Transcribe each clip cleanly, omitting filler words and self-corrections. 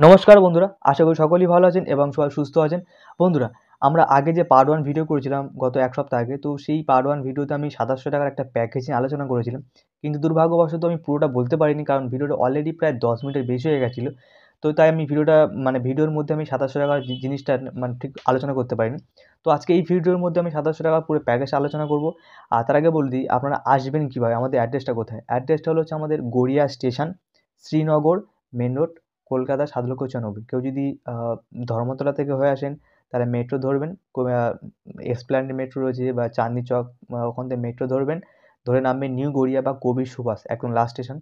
নমস্কার বন্ধুরা, আশা করি সকলেই ভালো আছেন এবং সবাই সুস্থ আছেন। বন্ধুরা, আমরা আগে যে পার্ট 1 ভিডিও করেছিলাম গত 1 সপ্তাহ আগে, তো সেই পার্ট 1 ভিডিওতে আমি 2700 টাকার একটা প্যাকেজ নিয়ে আলোচনা করেছিলাম। কিন্তু দুর্ভাগ্যবশত আমি পুরোটা বলতে পারিনি, কারণ ভিডিওটা অলরেডি প্রায় 10 মিনিটের বেশি হয়ে গেছিলো। তো তাই আমি ভিডিওটা ভিডিওর মধ্যে আমি 2700 টাকার জিনিসটা ঠিক আলোচনা করতে পারিনি। তো আজকে এই ভিডিওর মধ্যে আমি 2700 টাকার পুরো প্যাকেজটা আলোচনা করব। আর তার আগে বলে দিই, আপনারা আসবেন কীভাবে, আমাদের অ্যাড্রেসটা কোথায়। অ্যাড্রেসটা হচ্ছে আমাদের Garia station, Srinagar main road, Kolkata ৭,৯৪,০০০। কেউ যদি ধর্মতলা থেকে হয়ে আসেন তাহলে মেট্রো ধরবেন, এসপ্ল্যানেড মেট্রো রয়েছে বা চাঁদনি চক, ওখান থেকে মেট্রো ধরবেন, ধরে নামবেন নিউ গড়িয়া বা কবির সুভাষ, একদম লাস্ট স্টেশন।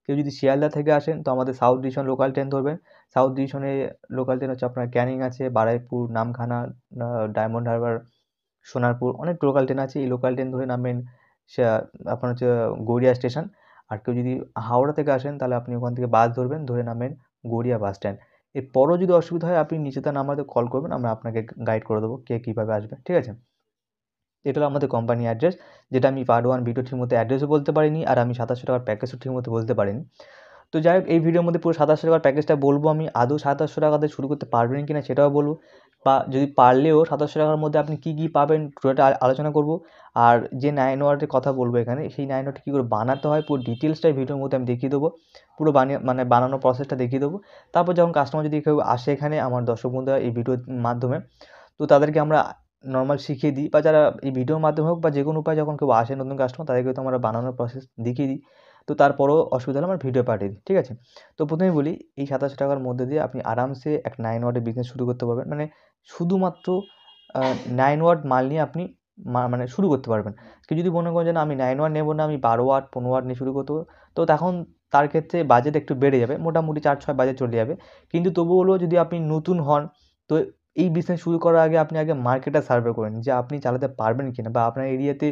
কেউ যদি শিয়ালদা থেকে আসেন তো আমাদের সাউথ ডিভিশন লোকাল ট্রেন ধরবেন। সাউথ ডিভিশনে লোকাল ট্রেন হচ্ছে আপনার ক্যানিং আছে, বারুইপুর, নামখানা, ডায়মন্ড হারবার, সোনারপুর, অনেক লোকাল ট্রেন আছে। এই লোকাল ট্রেন ধরে নামবেন আপনার হচ্ছে গড়িয়া স্টেশন। আর কেউ যদি হাওড়া থেকে আসেন তাহলে আপনি ওখান থেকে বাস ধরবেন, ধরে নামবেন গড়িয়া বাস স্ট্যান্ড। এরপরও যদি অসুবিধা হয় আপনি নিচেতে নাম্বারে কল করবেন, আমরা আপনাকে গাইড করে দেবো কে কীভাবে আসবে, ঠিক আছে? এটা হলো আমাদের কোম্পানি অ্যাড্রেস, যেটা আমি পার্ট 1 ভিডিও ঠিক মতো অ্যাড্রেসও বলতে পারিনি, আর আমি 2700 টাকার প্যাকেজও ঠিক মতো বলতে পারিনি। তো যাই হোক, এই ভিডিওর মধ্যে পুরো 2700 টাকার প্যাকেজটা বলবো আমি। আদৌ 2700 টাকাতে শুরু করতে পারবেন কি না সেটাও বলবো, বা যদি পারলেও 2700 টাকার মধ্যে আপনি কী কী পাবেন পুরোটা আলোচনা করব। আর যে 9 ওয়াটের কথা বলবো এখানে, সেই 9 ওয়াট কী করে বানাতে হয় পুরো ডিটেলসটাই ভিডিওর মধ্যে আমি দেখিয়ে দেবো। পুরো বানানোর প্রসেসটা দেখিয়ে দেবো। তারপর যখন কাস্টমার যদি কেউ আসে এখানে, আমার দর্শক বন্ধুরা এই ভিডিওর মাধ্যমে, তো তাদেরকে আমরা নরমাল শিখিয়ে দিই, বা যারা এই ভিডিওর মাধ্যমে হোক বা যে কোনো উপায়ে যখন কেউ আসে নতুন কাস্টমার, তাদেরকে তো আমরা বানানোর প্রসেস দেখিয়ে দিই। তো তারপরেও অসুবিধা হলে আমরা ভিডিও পাঠিয়ে দিই, ঠিক আছে? তো প্রথমেই বলি, এই 2700 টাকার মধ্যে দিয়ে আপনি আরামসে এক 9 ওয়াটের বিজনেস শুরু করতে পারবেন। শুধুমাত্র 9 ওয়াট মাল নিয়ে আপনি শুরু করতে পারবেন। কেউ যদি মনে করেন যে না, আমি 9 ওয়াট নেব না, আমি 12 ওয়াট 15 ওয়াট নিয়ে শুরু করতে হবে, তো তখন তার ক্ষেত্রে বাজেট একটু বেড়ে যাবে, মোটামুটি 4-6 বাজেট চলে যাবে। কিন্তু তবু হলেও যদি আপনি নতুন হন, তো এই বিজনেস শুরু করার আগে আপনি আগে মার্কেটটা সার্ভে করে নিন যে আপনি চালাতে পারবেন কিনা, বা আপনার এরিয়াতে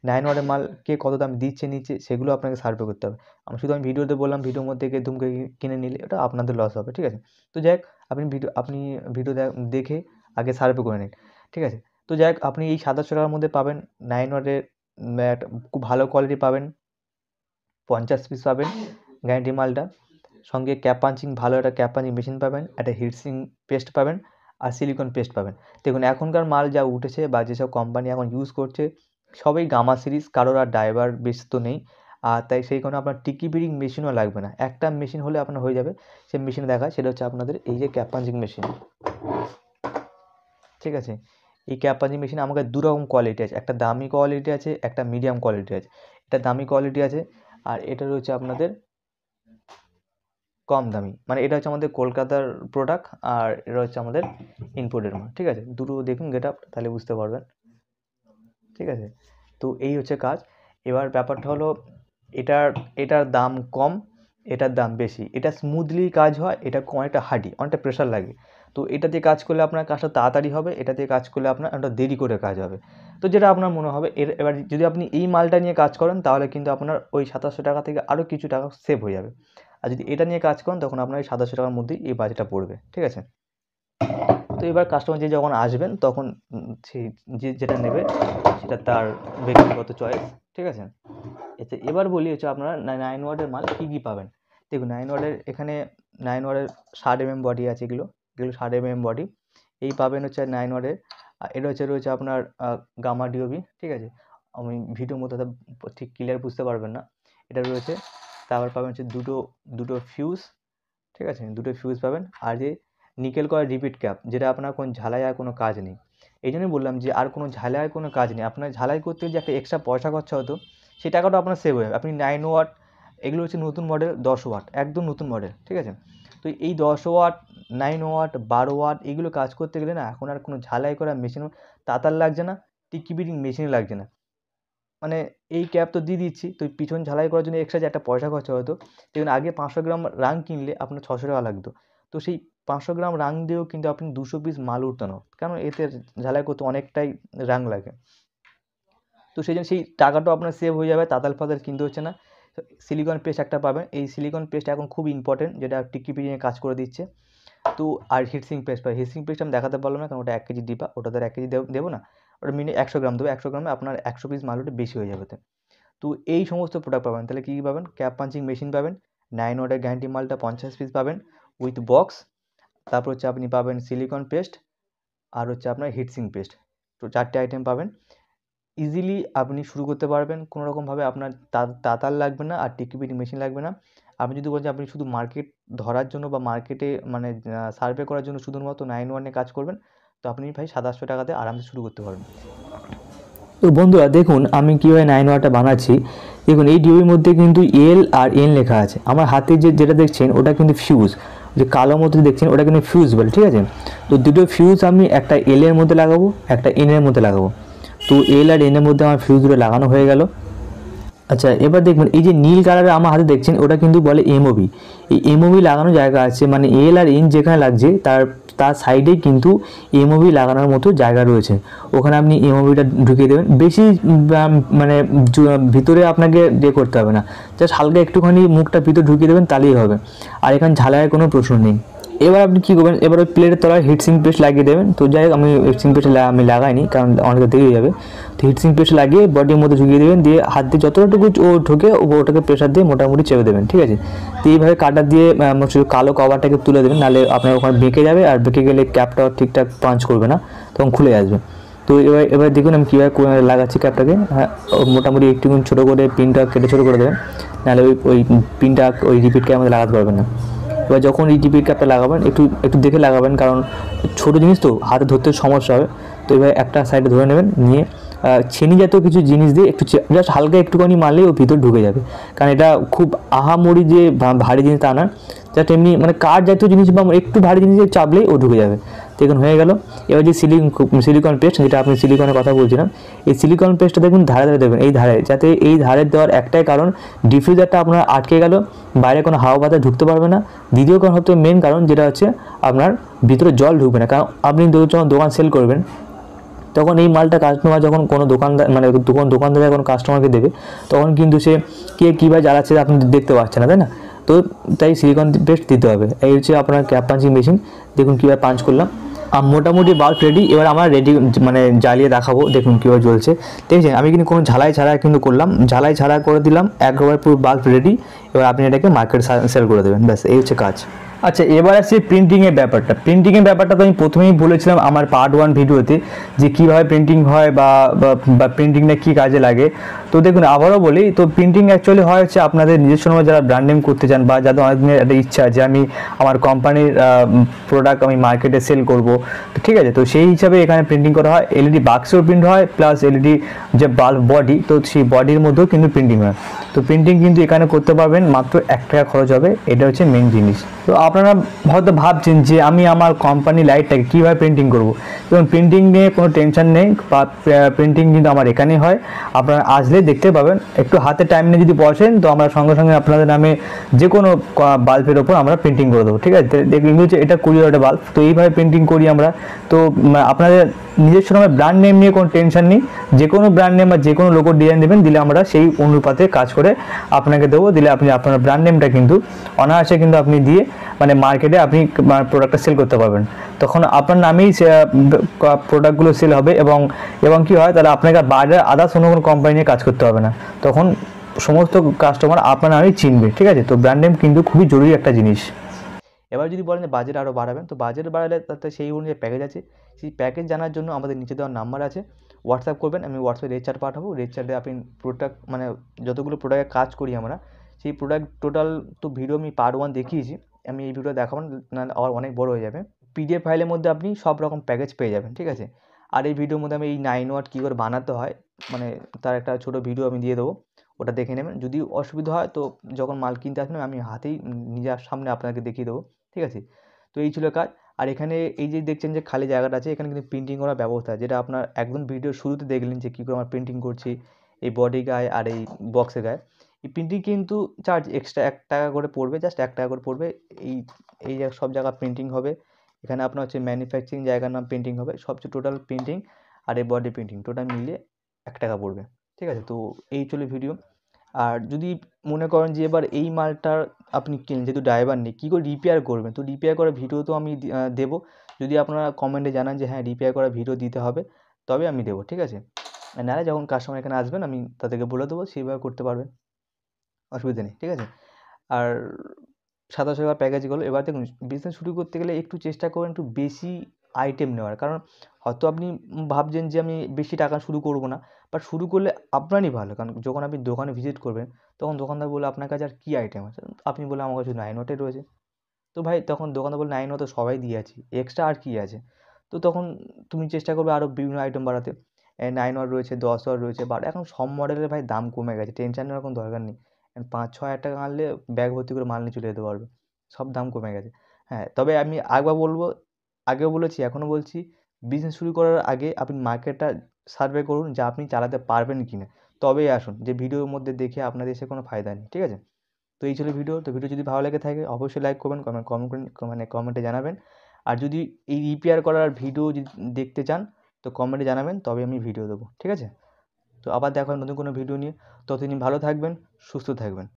9 ওয়াটের মাল কে কত দাম দিচ্ছে নিচ্ছে, সেগুলো আপনাকে সার্ভে করতে হবে। আমি ভিডিওতে বললাম, ভিডিওর মধ্যে গিয়ে দুম করে কিনে নিলে ওটা আপনাদের লস হবে, ঠিক আছে? তো যাই হোক, আপনি ভিডিও দেখে আগে সার্ভে করে নিন, ঠিক আছে? তো যাই হোক, আপনি এই 2700 টাকার মধ্যে পাবেন 9 ওয়াটের একটা খুব ভালো কোয়ালিটি পাবেন, 50 পিস পাবেন গ্যারান্টি মালটা। সঙ্গে ক্যাপ পাঞ্চিং, ভালো একটা ক্যাপ পাঞ্চিং মেশিন পাবেন, একটা হিটসিং পেস্ট পাবেন, আর সিলিকন পেস্ট পাবেন। দেখুন, এখনকার মাল যা উঠেছে বা যেসব কোম্পানি এখন ইউজ করছে, সবই গামা সিরিজ, কারোর আর ড্রাইভার বেস তো নেই। আর তাই সেই কারণে আপনার টিকি বিডিং মেশিনও লাগবে না, একটা মেশিন হলে আপনার হয়ে যাবে। সেই মেশিন দেখায়, সেটা হচ্ছে আপনাদের এই যে ক্যাপ পাঞ্চিং মেশিন, ঠিক আছে? এই ক্যাপ পাঞ্চিং মেশিন আমাদের দু রকম কোয়ালিটি আছে, একটা দামি কোয়ালিটি আছে, একটা মিডিয়াম কোয়ালিটি আছে। এটা দামি কোয়ালিটি আছে, আর এটা রয়েছে আপনাদের কম দামি, এটা হচ্ছে আমাদের কলকাতার প্রোডাক্ট, আর এটা হচ্ছে আমাদের ইম্পোর্টের মাল, ঠিক আছে? দুটো দেখুন গেট আপ, তাহলে বুঝতে পারবেন, ঠিক আছে? তো এই হচ্ছে কাজ। এবার ব্যাপারটা হলো, এটার এটার দাম কম, এটার দাম বেশি। এটা স্মুথলি কাজ হয়, এটা অনেকটা হার্ডি, অনেকটা প্রেশার লাগে। তো এটা দিয়ে কাজ করলে আপনার কাজটা তাড়াতাড়ি হবে, এটা দিয়ে কাজ করলে আপনার একটা দেরি করে কাজ হবে। তো যেটা আপনার মনে হবে। এবার যদি আপনি এই মালটা নিয়ে কাজ করেন, তাহলে কিন্তু আপনার ওই 2700 টাকা থেকে আরও কিছু টাকা সেভ হয়ে যাবে। আর যদি এটা নিয়ে কাজ করেন, তখন আপনার এই 2700 টাকার মধ্যেই এই বাজেটটা পড়বে, ঠিক আছে? তো এবার কাস্টমার যখন আসবেন, তখন সে যেটা নেবে সেটা তার ব্যক্তিগত চয়েস, ঠিক আছে? এবার বলি হচ্ছে আপনারা 9 ওয়াটের মাল কী কী পাবেন। দেখুন, 9 ওয়াটের এখানে 9 ওয়াটের 60 বডি আছে, এগুলো 60 বডি। এই পাবেন হচ্ছে 9 ওয়াটের। আর এটা রয়েছে আপনার গামা ডিওবি, ঠিক আছে? আমি ভিডিওর মধ্যে ঠিক ক্লিয়ার বুঝতে পারবেন না। এটা রয়েছে। তারপর পাবেন হচ্ছে দুটো ফিউজ, ঠিক আছে? দুটো ফিউজ পাবেন। আর যে নিকেল করা রিপিট ক্যাপ, যেটা আপনার কোনো ঝালাই আর কোনো কাজ নেই। এই জন্যই বললাম যে আর কোনো ঝালাই আর কোনো কাজ নেই। আপনার ঝালাই করতে যে একটা এক্সট্রা পয়সা খরচা হতো, সেই টাকাটা আপনার সেভ হয়ে যাবে। আপনি 9 ওয়াট, এগুলো হচ্ছে নতুন মডেল 10 ওয়াট, একদম নতুন মডেল, ঠিক আছে? তো এই 10 ওয়াট, 9 ওয়াট, 12 ওয়াট এগুলো কাজ করতে গেলে না, এখন আর কোনো ঝালাই করা মেশিনও তাতার লাগছে না, টিকি বিডিং মেশিনও লাগছে না। এই ক্যাপ তো দিয়ে দিচ্ছি, তো পিছন ঝালাই করার জন্য এক্সট্রা যে একটা পয়সা খরচা হতো, দেখুন আগে 500 গ্রাম রাং কিনলে আপনার 600 টাকা লাগতো। তো সেই 500 গ্রাম রাং দিয়েও কিন্তু আপনি 200 পিস মাল উঠতো না, কারণ এতে ঝালাই করতে অনেকটাই রাং লাগে। তো সেই জন্য সেই টাকাটাও আপনার সেভ হয়ে যাবে, তাতাল ফাতাল কিনতে হচ্ছে না। সিলিকন পেস্ট একটা পাবেন, এই সিলিকন পেস্ট এখন খুব ইম্পর্টেন্ট, যেটা টিকি বিডিংয়ে কাজ করে দিচ্ছে। তো আর হিটসিং পেস্ট পাই, হিটসিং পেস্ট আমি দেখাতে পারলাম না, কারণ ওটা 1 কেজি ডিব্বা, ওটা তো 1 কেজি দেবো না, ওটা 100 গ্রাম দেবো। 100 গ্রামে আপনার 100 পিস মাল ওটা বেশি হয়ে যাবে। তো এই সমস্ত প্রোডাক্ট পাবেন। তাহলে কী কী পাবেন? ক্যাপ পাঞ্চিং মেশিন পাবেন, 9 ওয়াটের গ্যারান্টি মালটা 50 পিস পাবেন উইথ বক্স, তারপর হচ্ছে আপনি পাবেন সিলিকন পেস্ট, আর হচ্ছে আপনার হিটসিং পেস্ট। তো 4টে আইটেম পাবেন। ইজিলি আপনি শুরু করতে পারবেন, কোনো রকমভাবে আপনার তাতাল লাগবে না আর টিকিপিটি মেশিন লাগবে না। আপনি যদি বলছেন আপনি শুধু মার্কেট ধরার জন্য বা মার্কেটে মানে সার্ভে করার জন্য শুধুমাত্র 9-1 কাজ করবেন, তো আপনি ভাই 700 টাকাতে আরামসে শুরু করতে পারবেন। তো বন্ধুরা দেখুন আমি কীভাবে 9-1টা বানাচ্ছি। দেখুন এই ডিউবির মধ্যে কিন্তু এল আর এন লেখা আছে। আমার হাতে যেটা দেখছেন ওটা কিন্তু ফিউজ, যে কালো মতো দেখছেন ওটা কিন্তু ফিউজ বলে, ঠিক আছে। তো দুটো ফিউজ আমি একটা এল এর মধ্যে লাগাবো, একটা এন এর মধ্যে লাগাবো। তো এল আর এন এর মধ্যে আমার ফিউজ দুটো লাগানো হয়ে গেল। আচ্ছা এবার দেখবেন এই যে নীল কালারের আমার হাতে দেখছেন ওটা কিন্তু বলে এমওবি। এই এমওবি লাগানো জায়গা আছে, মানে এল আর এন যেখানে লাগছে তার তার সাইডেই কিন্তু এমওবি লাগানোর মতো জায়গা রয়েছে, ওখানে আপনি এমওবিটা ঢুকিয়ে দেবেন। বেশি মানে ভিতরে আপনাকে করতে হবে না, জাস্ট হালকা একটুখানি মুখটা ভিতরে ঢুকিয়ে দেবেন তাহলেই হবে। আর এখানে ঝালাইয়ের কোনো প্রশ্ন নেই। এবার আপনি কী করবেন, এবার ওই প্লেটের তলায় হিটসিং পেস্ট লাগিয়ে দেবেন। তো যাই হোক আমি হিটসিং পেস্ট আমি লাগাইনি, কারণ অনেক দেরি হয়ে যাবে। তো হিটসিং পেস্ট লাগিয়ে বডির মধ্যে ঢুকিয়ে দেবেন, দিয়ে হাত দিয়ে যতটুকু ও ঢোকে ওটাকে প্রেশার দিয়ে মোটামুটি চেপে দেবেন, ঠিক আছে। তো এইভাবে কাটার দিয়ে কালো কভারটাকে তুলে দেবেন, নাহলে আপনার ওখানে বেঁকে যাবে, আর বেঁকে গেলে ক্যাপটা ঠিকঠাক পাঞ্চ করবে না, তখন খুলে আসবে। তো এবার দেখুন আমি কীভাবে লাগাচ্ছি ক্যাপটাকে। হ্যাঁ, মোটামুটি একটু ছোটো করে পিনটা কেটে ছোটো করে দেবেন, নাহলে ওই পিনটা ওই রিপিটকে আমাদের লাগাতে পারবেন না। এবার যখন এই টিপির ক্যাপটা লাগাবেন একটু একটু দেখে লাগাবেন, কারণ ছোটো জিনিস তো হাতে ধরতে সমস্যা হবে। তো এবার একটা সাইডে ধরে নেবেন, নিয়ে ছেনি জাতীয় কিছু জিনিস দিয়ে একটু জাস্ট হালকা একটুখানি মারলেই ও ভিতর ঢুকে যাবে। কারণ এটা খুব আহামরি যে ভারী জিনিস তা না, জাস্ট এমনি মানে কাঠ জাতীয় জিনিস বা একটু ভারী জিনিস চাপলেই ও ঢুকে যাবে। তো এখন হয়ে গেল। এবার যে সিলিকন পেস্ট, যেটা আপনি সিলিকনের কথা বলছিলাম, এই সিলিকন পেস্টটা দেখুন ধারে ধারে দেবেন, এই ধারে, যাতে এই ধারে দেওয়ার একটাই কারণ ডিফিউজারটা আপনার আটকে গেল, বাইরে কোনো হাওয়া বাতাস ঢুকতে পারবে না। দ্বিতীয় কারণ হচ্ছে মেন কারণ, যেটা হচ্ছে আপনার ভিতরে জল ঢুকবে না। কারণ আপনি যখন দোকান সেল করবেন তখন এই মালটা কাস্টমার যখন কোনো দোকানদার মানে দোকানদার যখন কাস্টমারকে দেবে, তখন কিন্তু সে কে কীভাবে জ্বালাচ্ছে আপনি দেখতে পাচ্ছেন না, তাই না। তো তাই সিলিকন পেস্ট দিতে হবে। এই হচ্ছে আপনার ক্যাপ পাঞ্চিং মেশিন, দেখুন কীভাবে পাঞ্চ করলাম। মোটামুটি বাল্ব রেডি। এবার আমরা রেডি মানে জ্বালিয়ে দেখাবো, দেখুন কীভাবে জ্বলছে। দেখছেন আমি কিন্তু কোনো ঝালাই ছাড়া কিন্তু করলাম, ঝালাই ছাড়া করে দিলাম, একবারে পুরো বাল্ব রেডি। এবার আপনি এটাকে মার্কেট সেল করে দেবেন, ব্যাস এই হচ্ছে কাজ। আচ্ছা এবার আসছে প্রিন্টিংয়ের ব্যাপারটা তো আমি প্রথমেই বলেছিলাম আমার পার্ট 1 ভিডিওতে, যে কীভাবে প্রিন্টিং হয় বা প্রিন্টিংটা কী কাজে লাগে। তো দেখুন আবারও বলি, তো প্রিন্টিং অ্যাকচুয়ালি হয় হচ্ছে আপনাদের নিজস্ব নামে যারা ব্র্যান্ড নেম করতে চান, বা যাদের অনেক দিনের একটা ইচ্ছা যে আমি আমার কোম্পানির প্রোডাক্ট আমি মার্কেটে সেল করব, তো ঠিক আছে। তো সেই হিসাবে এখানে প্রিন্টিং করা হয়, এলইডি বাক্সেও প্রিন্ট হয়, প্লাস এলইডি যে বাল্ব বডি, তো সেই বডির মধ্যেও কিন্তু প্রিন্টিং হয়। তো প্রিন্টিং কিন্তু এখানে করতে পারবেন মাত্র 1 টাকা খরচ হবে, এটা হচ্ছে মেন জিনিস। তো আপনারা হয়তো ভাবছেন যে আমি আমার কোম্পানি লাইটটাকে কীভাবে প্রিন্টিং করব। এবং প্রিন্টিং নিয়ে কোনো টেনশন নেই, বা প্রিন্টিং কিন্তু আমার এখানেই হয়, আপনারা আসলে দেখতে পাবেন। একটু হাতে টাইম নিয়ে যদি বসেন তো আমরা সঙ্গে সঙ্গে আপনাদের নামে যে কোনো বাল্বের ওপর আমরা প্রিন্টিং করে দেবো, ঠিক আছে। দেখুন হচ্ছে এটা 20 বাল্ব, তো এইভাবে প্রিন্টিং করি আমরা। তো আপনাদের নিজস্ব নামে ব্র্যান্ড নেম নিয়ে কোনো টেনশন নেই, যে কোনো ব্র্যান্ড নেম বা যে কোনো লোগোর ডিজাইন দেবেন, দিলে আমরা সেই অনুপাতে কাজ করে আপনাকে দেবো। দিলে আপনি আপনার ব্র্যান্ড নেমটা কিন্তু অনায়াসে কিন্তু আপনি দিয়ে মানে মার্কেটে আপনি প্রোডাক্টটা সেল করতে পারবেন। তখন আপনার নামেই প্রোডাক্টগুলো সেল হবে, এবং কী হয় তাহলে আপনাকে বাইরে আদার্স অন্য কোনো কোম্পানি নিয়ে কাজ করতে হবে না। তখন সমস্ত কাস্টমার আপনার নামেই চিনবে, ঠিক আছে। তো ব্র্যান্ড নেম কিন্তু খুবই জরুরি একটা জিনিস। এবার যদি বলেন যে বাজেট আরও বাড়াবেন, তো বাজেট বাড়ালে তাতে সেই অনুযায়ী প্যাকেজ আছে। সেই প্যাকেজ জানার জন্য আমাদের নিচে দেওয়ার নাম্বার আছে, হোয়াটসঅ্যাপ করবেন, আমি হোয়াটসঅ্যাপে রেট চার্ট পাঠাবো। রেট চার্টে আপনি প্রোডাক্ট মানে যতগুলো প্রোডাক্টের কাজ করি আমরা, সেই প্রোডাক্ট টোটাল তো ভিডিও আমি পার্ট 1 দেখিয়েছি, আমি এই ভিডিও দেখাবো না, আর অনেক বড় হয়ে যাবে। পিডিএফ ফাইলের মধ্যে আপনি সব রকম প্যাকেজ পেয়ে যাবেন, ঠিক আছে। আর এই ভিডিওর মধ্যে আমি এই 9 ওয়াট কী করে বানাতে হয় মানে তার একটা ছোটো ভিডিও আমি দিয়ে দেবো, ওটা দেখে নেবেন। যদি অসুবিধা হয় তো যখন মাল কিনতে আসবেন আমি হাতেই নিজের সামনে আপনাকে দেখিয়ে দেবো, ঠিক আছে। তো এই ছিল কাজ। আর এখানে এই যে দেখছেন যে খালি জায়গাটা আছে, এখানে কিন্তু প্রিন্টিং করার ব্যবস্থা, যেটা আপনার একদম ভিডিওর শুরুতে দেখলেন যে কী করে আমরা প্রিন্টিং করছি এই বডি গায়ে আর এই বক্সের গায়ে। এই প্রিন্টিং কিন্তু চার্জ এক্সট্রা 1 টাকা করে পড়বে, জাস্ট 1 টাকা করে পড়বে। এই এই সব জায়গা প্রিন্টিং হবে। এখানে আপনার হচ্ছে ম্যানুফ্যাকচারিং জায়গার নাম প্রিন্টিং হবে, সবচেয়ে টোটাল প্রিন্টিং আর এই বডি প্রিন্টিং টোটাল মিলিয়ে 1 টাকা পড়বে, ঠিক আছে। তো এই চলে ভিডিও। আর যদি মনে করেন যে এবার এই মালটার আপনি কিনলেন, যেহেতু ড্রাইভার নেই, কী করে রিপেয়ার করবেন, তো রিপেয়ার করার ভিডিও তো আমি দেবো। যদি আপনারা কমেন্টে জানান যে হ্যাঁ রিপেয়ার করার ভিডিও দিতে হবে, তবে আমি দেবো, ঠিক আছে। আর নাহলে যখন কাস্টমার এখানে আসবেন আমি তাদেরকে বলে দেবো, সেইভাবে করতে পারবেন, অসুবিধা নেই, ঠিক আছে। আর 27,000 প্যাকেজগুলো। এবার দেখুন বিজনেস শুরু করতে গেলে একটু চেষ্টা করবেন একটু বেশি আইটেম নেওয়ার। কারণ হয়তো আপনি ভাবছেন যে আমি বেশি টাকা শুরু করব না। বাট শুরু করলে আপনারই ভালো। কারণ যখন আপনি দোকানে ভিজিট করবেন, তখন দোকানদার বলবে, "আপনার কাছে আর কী আইটেম আছে?" আপনি বললেন, "আমার কাছে 9 ওয়াটের রয়েছে।" তো ভাই তখন দোকানদার বলবে, "9 ওয়াট তো সবাই দিয়ে আছি। এক্সট্রা আর কি আছে?" তো তখন তুমি চেষ্টা করবে আরও বিভিন্ন আইটেম বাড়াতে। 9 ওয়াট রয়েছে, 10 ওয়াট রয়েছে, বাট এখন সব মডেলের ভাই দাম কমে গেছে। টেনশন নেওয়ার কোনো দরকার নেই। ৫-৬ হাজার টাকা আনলে ব্যাগ ভর্তি করে মাল নিয়ে চলে যেতে পারবে। সব দাম কমে গেছে। হ্যাঁ, তবে আমি আরেকবার বলব, আগেও বলেছি, এখনও বলছি, বিজনেস শুরু করার আগে আপনি মার্কেটটা সার্ভে করুন যে আপনি চালাতে পারবেন কিনা। তবেই আসুন। যে ভিডিওর মধ্যে দেখে আপনাদের এসে কোনো ফায়দা নেই। ঠিক আছে? তো এই ছিল ভিডিও। তো ভিডিও যদি ভালো লেগে থাকে অবশ্যই লাইক করবেন, কমেন্টে জানাবেন। আর যদি এই রিপেয়ার করার ভিডিও যদি দেখতে চান তো কমেন্টে জানাবেন, তবে আমি ভিডিও দেবো। ঠিক আছে? তো আবার দেখা হবে নতুন কোনো ভিডিও নিয়ে। ততদিন ভালো থাকবেন, সুস্থ থাকবেন।